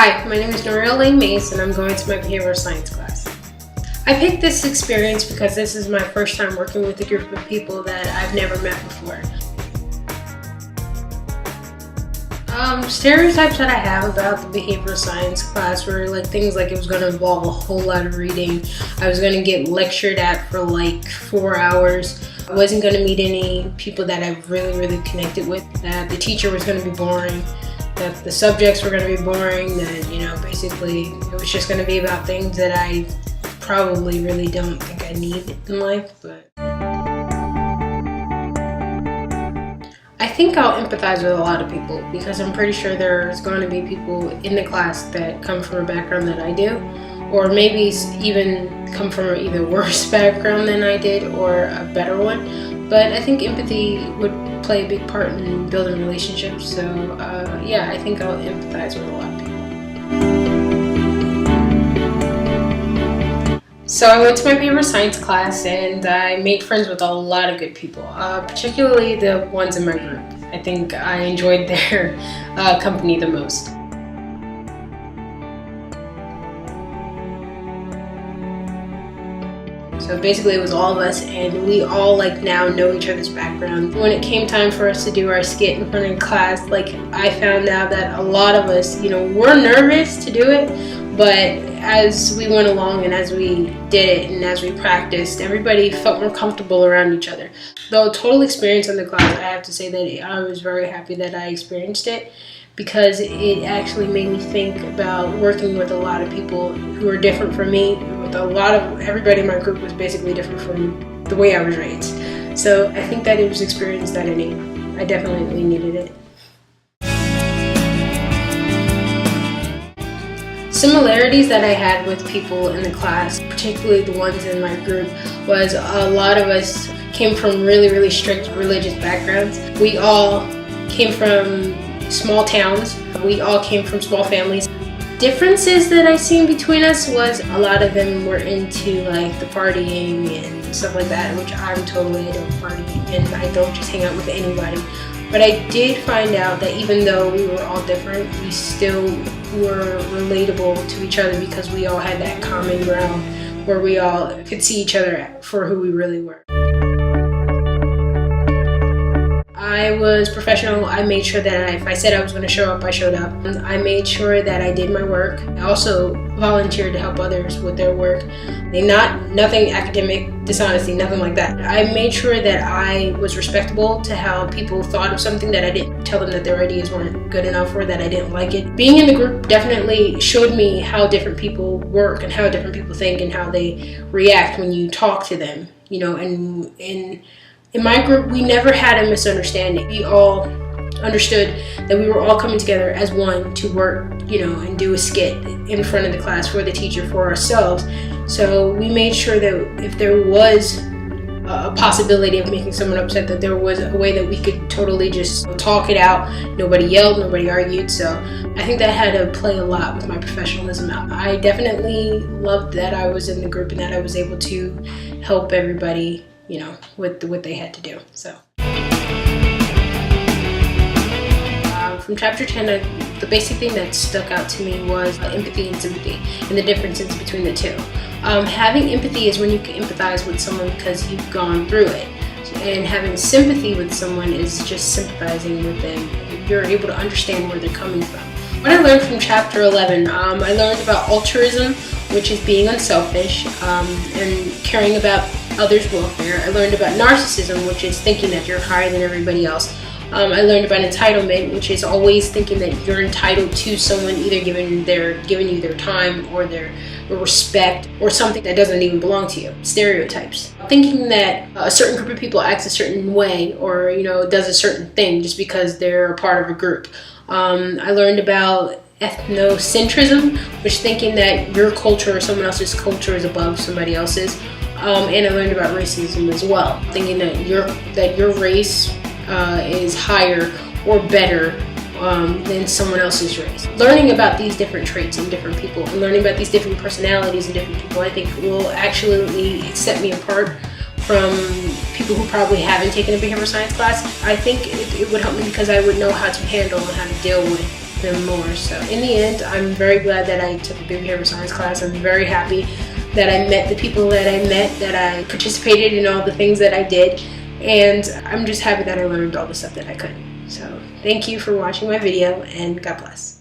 Hi, my name is Noriel Lane Mace and I'm going to my behavioral science class. I picked this experience because this is my first time working with a group of people that I've never met before. Stereotypes that I have about the behavioral science class were things like it was going to involve a whole lot of reading. I was going to get lectured at for 4 hours. I wasn't going to meet any people that I really connected with. That the teacher was going to be boring. That the subjects were going to be boring. That, basically it was just going to be about things that I probably really don't think I need in life. But I think I'll empathize with a lot of people because I'm pretty sure there's going to be people in the class that come from a background that I do, or maybe even come from an either worse background than I did or a better one. But I think empathy would play a big part in building relationships. So yeah, I think I'll empathize with a lot of people. So I went to my behavioral science class and I made friends with a lot of good people, particularly the ones in my group. I think I enjoyed their company the most. So basically it was all of us and we all now know each other's background. When it came time for us to do our skit in front of class, I found out that a lot of us, were nervous to do it, but as we went along and as we did it and as we practiced, everybody felt more comfortable around each other. Though a total experience in the class, I have to say that I was very happy that I experienced it because it actually made me think about working with a lot of people who are different from me. Everybody in my group was basically different from the way I was raised. So I think that it was an experience that I needed. I definitely needed it. Similarities that I had with people in the class, particularly the ones in my group, was a lot of us came from really strict religious backgrounds. We all came from small towns. We all came from small families. Differences that I seen between us was a lot of them were into the partying and stuff like that, which I'm totally into partying and I don't just hang out with anybody. But I did find out that even though we were all different, we still were relatable to each other because we all had that common ground where we all could see each other for who we really were. I was professional. I made sure that if I said I was going to show up, I showed up. I made sure that I did my work. I also volunteered to help others with their work. Nothing academic, dishonesty, nothing like that. I made sure that I was respectable to how people thought of something, that I didn't tell them that their ideas weren't good enough or that I didn't like it. Being in the group definitely showed me how different people work and how different people think and how they react when you talk to them, and in my group, we never had a misunderstanding. We all understood that we were all coming together as one to work, and do a skit in front of the class for the teacher, for ourselves. So we made sure that if there was a possibility of making someone upset, that there was a way that we could totally just talk it out. Nobody yelled, nobody argued. So I think that had to play a lot with my professionalism. I definitely loved that I was in the group and that I was able to help everybody with what they had to do. So from chapter 10, the basic thing that stuck out to me was empathy and sympathy and the differences between the two. Having empathy is when you can empathize with someone because you've gone through it, and having sympathy with someone is just sympathizing with them. You're able to understand where they're coming from. What I learned from chapter 11, I learned about altruism, which is being unselfish and caring about others' welfare. I learned about narcissism, which is thinking that you're higher than everybody else. I learned about entitlement, which is always thinking that you're entitled to someone, either giving you their time or their respect or something that doesn't even belong to you. Stereotypes. Thinking that a certain group of people acts a certain way or does a certain thing just because they're a part of a group. I learned about ethnocentrism, which thinking that your culture or someone else's culture is above somebody else's. And I learned about racism as well, thinking that your race is higher or better than someone else's race. Learning about these different traits in different people and learning about these different personalities in different people, I think will actually set me apart from people who probably haven't taken a behavioral science class. I think it would help me because I would know how to handle and how to deal with them more. So in the end, I'm very glad that I took a behavioral science class. I'm very happy that I met the people that I met, that I participated in all the things that I did, and I'm just happy that I learned all the stuff that I could. So thank you for watching my video, and God bless.